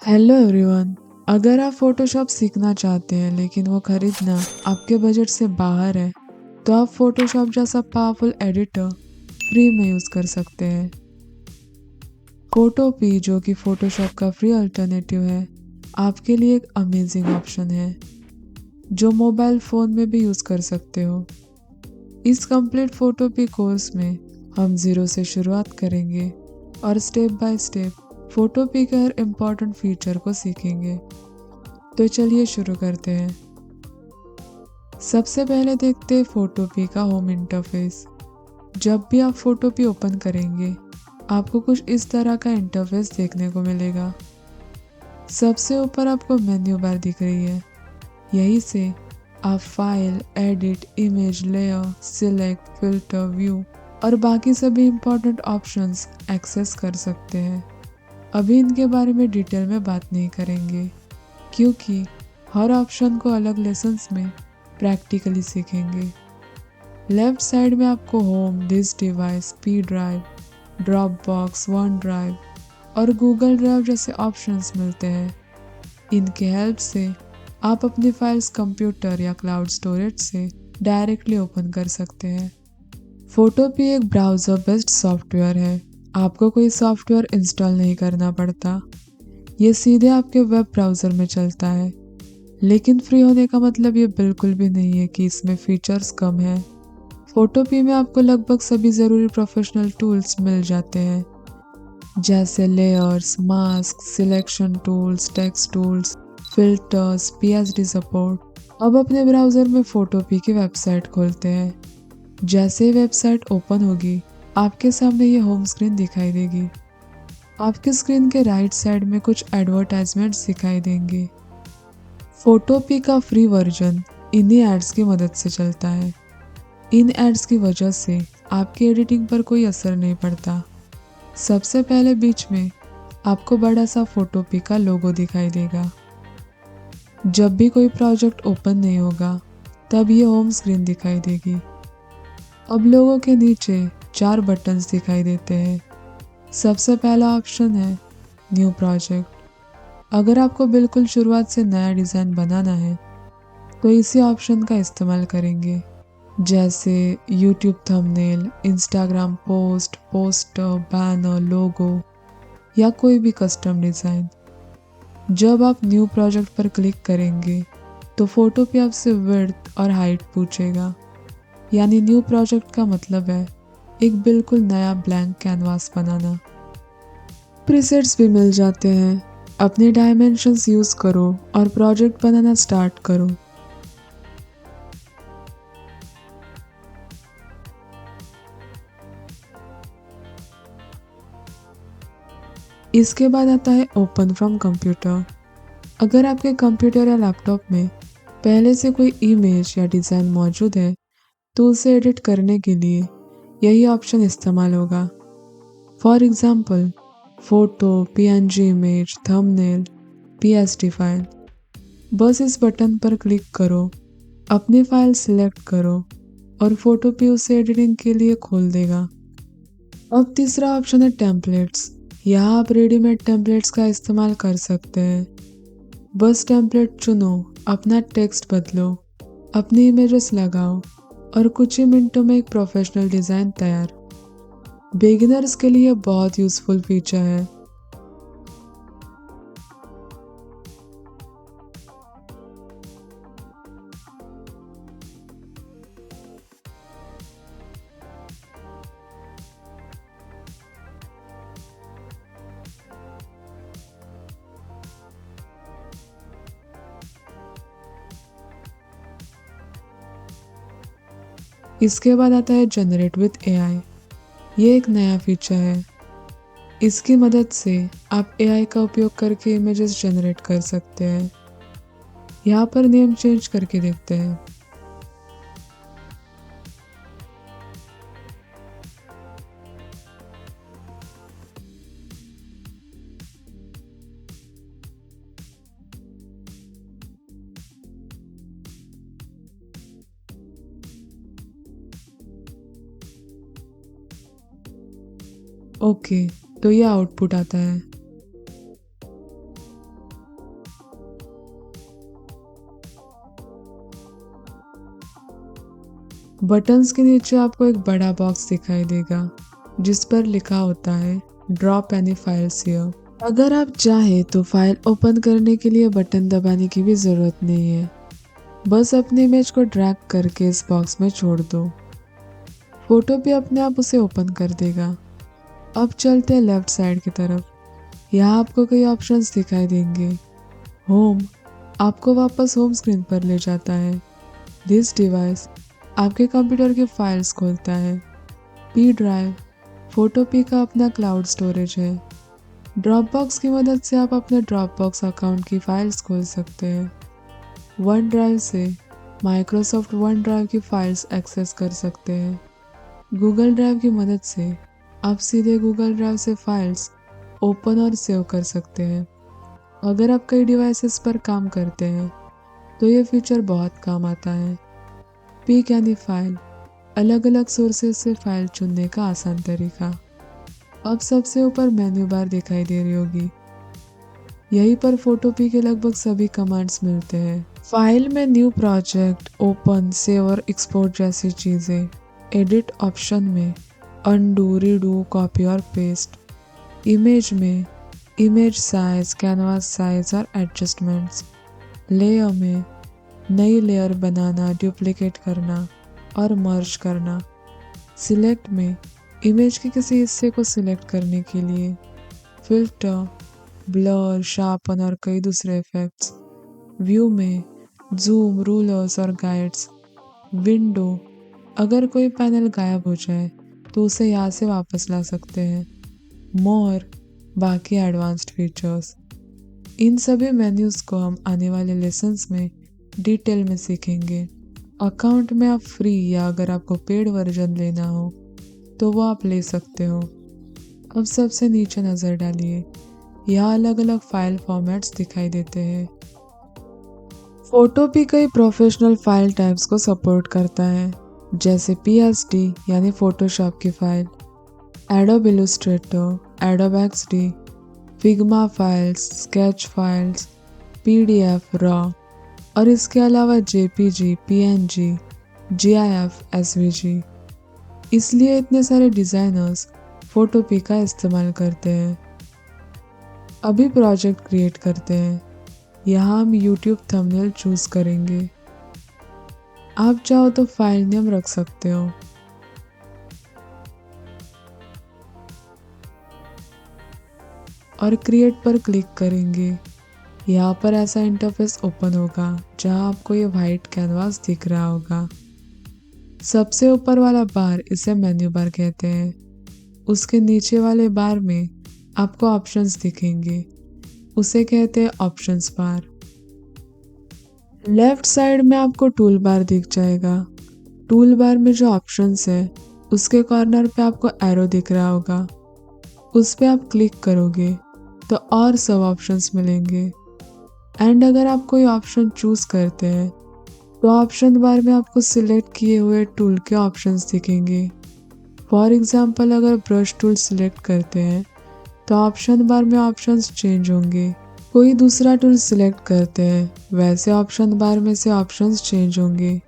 Hello everyone. अगर आप Photoshop सीखना चाहते हैं लेकिन वो खरीदना आपके बजट से बाहर है, तो आप फोटोशॉप जैसा पावरफुल एडिटर फ्री में यूज़ कर सकते हैं। फोटोपी, जो कि फोटोशॉप का फ्री अल्टरनेटिव है, आपके लिए एक अमेजिंग ऑप्शन है जो मोबाइल फ़ोन में भी यूज़ कर सकते हो। इस कंप्लीट फोटोपी कोर्स में हम ज़ीरो से शुरुआत करेंगे और स्टेप बाय स्टेप फोटोपी के हर इम्पॉर्टेंट फीचर को सीखेंगे। तो चलिए शुरू करते हैं। सबसे पहले देखते हैं फोटोपी का होम इंटरफेस। जब भी आप फोटोपी ओपन करेंगे, आपको कुछ इस तरह का इंटरफेस देखने को मिलेगा। सबसे ऊपर आपको मेन्यू बार दिख रही है। यहीं से आप file, edit, image, layer, select, filter, view और बाकी सभी इंपॉर्टेंट ऑप्शंस एक्सेस कर सकते हैं। अभी इनके बारे में डिटेल में बात नहीं करेंगे, क्योंकि हर ऑप्शन को अलग लेसन्स में प्रैक्टिकली सीखेंगे। लेफ्ट साइड में आपको home, this device, P drive, drop box, one drive और गूगल ड्राइव जैसे ऑप्शंस मिलते हैं। इनके हेल्प से आप अपनी फाइल्स कंप्यूटर या क्लाउड स्टोरेज से डायरेक्टली ओपन कर सकते हैं। फोटोपी एक ब्राउज़र बेस्ड सॉफ्टवेयर है। आपको कोई सॉफ्टवेयर इंस्टॉल नहीं करना पड़ता। ये सीधे आपके वेब ब्राउज़र में चलता है। लेकिन फ्री होने का मतलब ये बिल्कुल भी नहीं है कि इसमें फीचर्स कम हैं। फोटोपी में आपको लगभग सभी ज़रूरी प्रोफेशनल टूल्स मिल जाते हैं, जैसे layers, mask, selection tools, text tools, filters, PSD support. अब अपने ब्राउज़र में फोटोपी की वेबसाइट खोलते हैं। जैसे ही वेबसाइट ओपन होगी, आपके सामने ये होम स्क्रीन दिखाई देगी। आपके स्क्रीन के राइट साइड में कुछ एडवर्टाइजमेंट्स दिखाई देंगे। फोटोपी का फ्री वर्जन इन्हीं एड्स की मदद से चलता है। इन एड्स की वजह से आपकी एडिटिंग पर कोई असर नहीं पड़ता। सबसे पहले बीच में आपको बड़ा सा फोटोपी का लोगो दिखाई देगा। जब भी कोई प्रोजेक्ट ओपन नहीं होगा, तब ये होम स्क्रीन दिखाई देगी। अब लोगों के नीचे 4 बटन्स दिखाई देते हैं। सबसे पहला ऑप्शन है न्यू प्रोजेक्ट। अगर आपको बिल्कुल शुरुआत से नया डिज़ाइन बनाना है, तो इसी ऑप्शन का इस्तेमाल करेंगे, जैसे YouTube thumbnail, Instagram post, poster, banner, logo या कोई भी कस्टम डिज़ाइन। जब आप न्यू प्रोजेक्ट पर क्लिक करेंगे, तो फोटोपी आपसे विड्थ और हाइट पूछेगा। यानी न्यू प्रोजेक्ट का मतलब है एक बिल्कुल नया ब्लैंक कैनवास बनाना। प्रीसेट्स भी मिल जाते हैं। अपने डायमेंशंस यूज़ करो और प्रोजेक्ट बनाना स्टार्ट करो। इसके बाद आता है ओपन फ्रॉम कंप्यूटर। अगर आपके कंप्यूटर या लैपटॉप में पहले से कोई इमेज या डिज़ाइन मौजूद है, तो उसे एडिट करने के लिए यही ऑप्शन इस्तेमाल होगा। For example, photo, PNG image, thumbnail, PSD file. बस इस बटन पर क्लिक करो, अपनी फाइल सिलेक्ट करो और फोटोपी उसे एडिटिंग के लिए खोल देगा। अब तीसरा ऑप्शन है टेम्पलेट्स। यहाँ आप रेडीमेड टेम्पलेट्स का इस्तेमाल कर सकते हैं। बस टेम्पलेट चुनो, अपना टेक्स्ट बदलो, अपनी इमेजेस लगाओ और कुछ ही मिनटों में एक प्रोफेशनल डिज़ाइन तैयार। बिगिनर्स के लिए बहुत यूज़फुल फीचर है। इसके बाद आता है जनरेट विद एआई। ये एक नया फीचर है। इसकी मदद से आप एआई का उपयोग करके इमेजेस जनरेट कर सकते हैं। यहाँ पर नेम चेंज करके देखते हैं। ओके, तो ये आउटपुट आता है। बटन्स के नीचे आपको एक बड़ा बॉक्स दिखाई देगा जिस पर लिखा होता है ड्रॉप एनी फाइल्स हियर। अगर आप चाहे तो फाइल ओपन करने के लिए बटन दबाने की भी ज़रूरत नहीं है, बस अपने इमेज को ड्रैग करके इस बॉक्स में छोड़ दो। फोटो भी अपने आप उसे ओपन कर देगा। अब चलते हैं लेफ्ट साइड की तरफ। यहाँ आपको कई ऑप्शंस दिखाई देंगे। होम आपको वापस होम स्क्रीन पर ले जाता है। दिस डिवाइस आपके कंप्यूटर की फाइल्स खोलता है। पी ड्राइव फोटो पी का अपना क्लाउड स्टोरेज है। ड्रॉपबॉक्स की मदद से आप अपने ड्रॉपबॉक्स अकाउंट की फाइल्स खोल सकते हैं। वन ड्राइव से माइक्रोसॉफ्ट वन ड्राइव की फाइल्स एक्सेस कर सकते हैं। गूगल ड्राइव की मदद से आप सीधे गूगल ड्राइव से फाइल्स ओपन और सेव कर सकते हैं। अगर आप कई डिवाइसेस पर काम करते हैं तो ये फीचर बहुत काम आता है। पिक एनी फाइल अलग अलग सोर्सेज से फाइल चुनने का आसान तरीका। अब सबसे ऊपर मेन्यू बार दिखाई दे रही होगी। यहीं पर फोटो पी के लगभग सभी कमांड्स मिलते हैं। फाइल में न्यू प्रोजेक्ट, ओपन, सेव और एक्सपोर्ट जैसी चीज़ें। एडिट ऑप्शन में अनडू, रीडू, कॉपी और पेस्ट। इमेज में इमेज साइज, कैनवास साइज और एडजस्टमेंट्स। लेयर में नई लेयर बनाना, डुप्लीकेट करना और मर्ज करना। सिलेक्ट में इमेज के किसी हिस्से को सिलेक्ट करने के लिए। फिल्टर, ब्लर, शार्पन और कई दूसरे इफेक्ट्स। व्यू में जूम, रूलर्स और गाइड्स। विंडो अगर कोई पैनल गायब हो जाए तो उसे यहाँ से वापस ला सकते हैं। मोर बाकी एडवांस्ड फीचर्स। इन सभी मेन्यूज़ को हम आने वाले लेसन्स में डिटेल में सीखेंगे। अकाउंट में आप फ्री या अगर आपको पेड वर्जन लेना हो तो वो आप ले सकते हो। अब सबसे नीचे नज़र डालिए, यहाँ अलग अलग फाइल फॉर्मेट्स दिखाई देते हैं। फोटो भी कई प्रोफेशनल फाइल टाइप्स को सपोर्ट करता है, जैसे PSD यानी फोटोशॉप की file, adobe Illustrator, adobe XD, Figma files, sketch files, PDF, raw और इसके अलावा JPG, PNG, GIF, SVG। इसलिए इतने सारे डिज़ाइनर्स फोटोपी का इस्तेमाल करते हैं। अभी प्रोजेक्ट क्रिएट करते हैं। यहाँ हम YouTube थंबनेल चूज़ करेंगे। आप चाहो तो फाइल नेम रख सकते हो। और क्रिएट पर क्लिक करेंगे। यहाँ पर ऐसा इंटरफेस ओपन होगा जहाँ आपको ये वाइट कैनवास दिख रहा होगा। सबसे ऊपर वाला बार इसे मेन्यू बार कहते हैं। उसके नीचे वाले बार में आपको ऑप्शंस दिखेंगे, उसे कहते हैं ऑप्शंस बार। लेफ्ट साइड में आपको टूल बार दिख जाएगा। टूल बार में जो ऑप्शंस है उसके कॉर्नर पे आपको एरो दिख रहा होगा, उस पर आप क्लिक करोगे तो और सब ऑप्शंस मिलेंगे। एंड अगर आप कोई ऑप्शन चूज़ करते हैं तो ऑप्शन बार में आपको सिलेक्ट किए हुए टूल के ऑप्शंस दिखेंगे। फॉर एग्जांपल अगर ब्रश टूल सिलेक्ट करते हैं तो ऑप्शन बार में ऑप्शंस चेंज होंगे। कोई दूसरा टूल सिलेक्ट करते हैं वैसे ऑप्शन बार में से ऑप्शंस चेंज होंगे।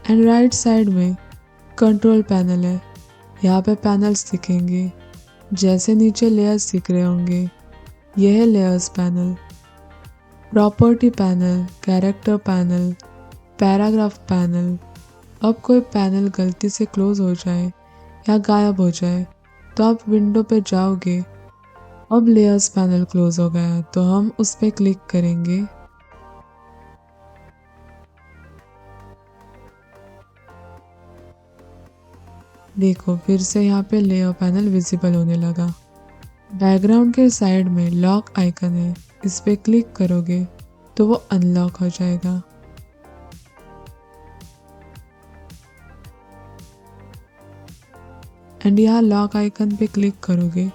एंड राइट साइड में कंट्रोल पैनल है। यहाँ पे पैनल्स दिखेंगे, जैसे नीचे लेयर्स दिख रहे होंगे, यह है layers panel. Property panel, character panel, paragraph panel. अब कोई पैनल गलती से क्लोज हो जाए या गायब हो जाए तो आप विंडो पे जाओगे। अब लेयर्स पैनल क्लोज हो गया तो हम उस पर क्लिक करेंगे। देखो फिर से यहाँ पे लेयर पैनल विजिबल होने लगा। बैकग्राउंड के साइड में लॉक आइकन है, इस पे क्लिक करोगे तो वो अनलॉक हो जाएगा। एंड यहाँ लॉक आइकन पे क्लिक करोगे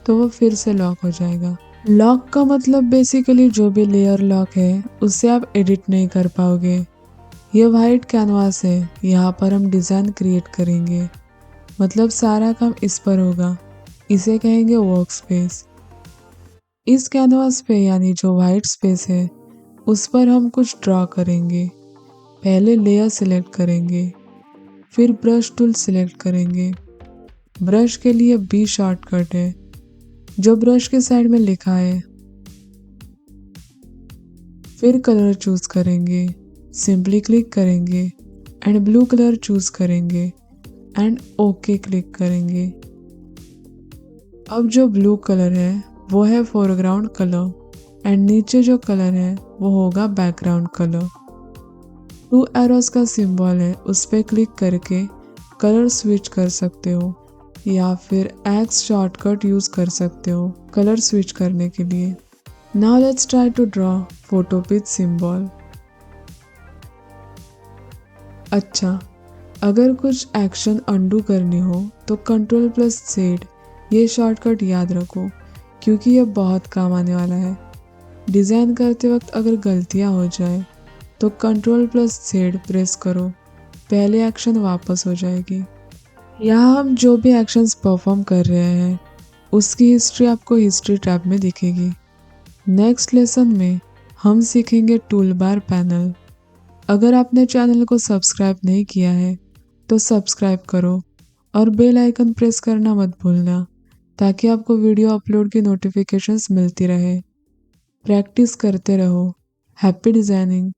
तो वो फिर से लॉक हो जाएगा। लॉक का मतलब बेसिकली जो भी लेयर लॉक है उससे आप एडिट नहीं कर पाओगे। ये वाइट कैनवास है, यहाँ पर हम डिज़ाइन क्रिएट करेंगे, मतलब सारा काम इस पर होगा। इसे कहेंगे वर्क स्पेस। इस कैनवास पे यानी जो वाइट स्पेस है उस पर हम कुछ ड्रॉ करेंगे। पहले लेयर सिलेक्ट करेंगे, फिर ब्रश टूल सिलेक्ट करेंगे। ब्रश के लिए बी शॉर्टकट है जो ब्रश के साइड में लिखा है। फिर कलर चूज करेंगे, सिंपली क्लिक करेंगे एंड ब्लू कलर चूज करेंगे एंड ओके क्लिक करेंगे। अब जो ब्लू कलर है वो है फोरग्राउंड कलर एंड नीचे जो कलर है वो होगा बैकग्राउंड कलर। 2 एरोस का सिंबल है, उस पर क्लिक करके कलर स्विच कर सकते हो या फिर एक्स शॉर्टकट यूज कर सकते हो कलर स्विच करने के लिए। Now let's try to draw photo with symbol. अच्छा, अगर कुछ एक्शन अंडू करनी हो तो Ctrl+Z ये शॉर्टकट याद रखो क्योंकि ये बहुत काम आने वाला है। डिज़ाइन करते वक्त अगर गलतियाँ हो जाए तो Ctrl+Z प्रेस करो, पहले एक्शन वापस हो जाएगी। यहाँ हम जो भी एक्शंस परफॉर्म कर रहे हैं उसकी हिस्ट्री आपको हिस्ट्री टैब में दिखेगी। नेक्स्ट लेसन में हम सीखेंगे टूल बार पैनल। अगर आपने चैनल को सब्सक्राइब नहीं किया है तो सब्सक्राइब करो और बेल आइकन प्रेस करना मत भूलना ताकि आपको वीडियो अपलोड की नोटिफिकेशंस मिलती रहे। प्रैक्टिस करते रहो। Happy designing.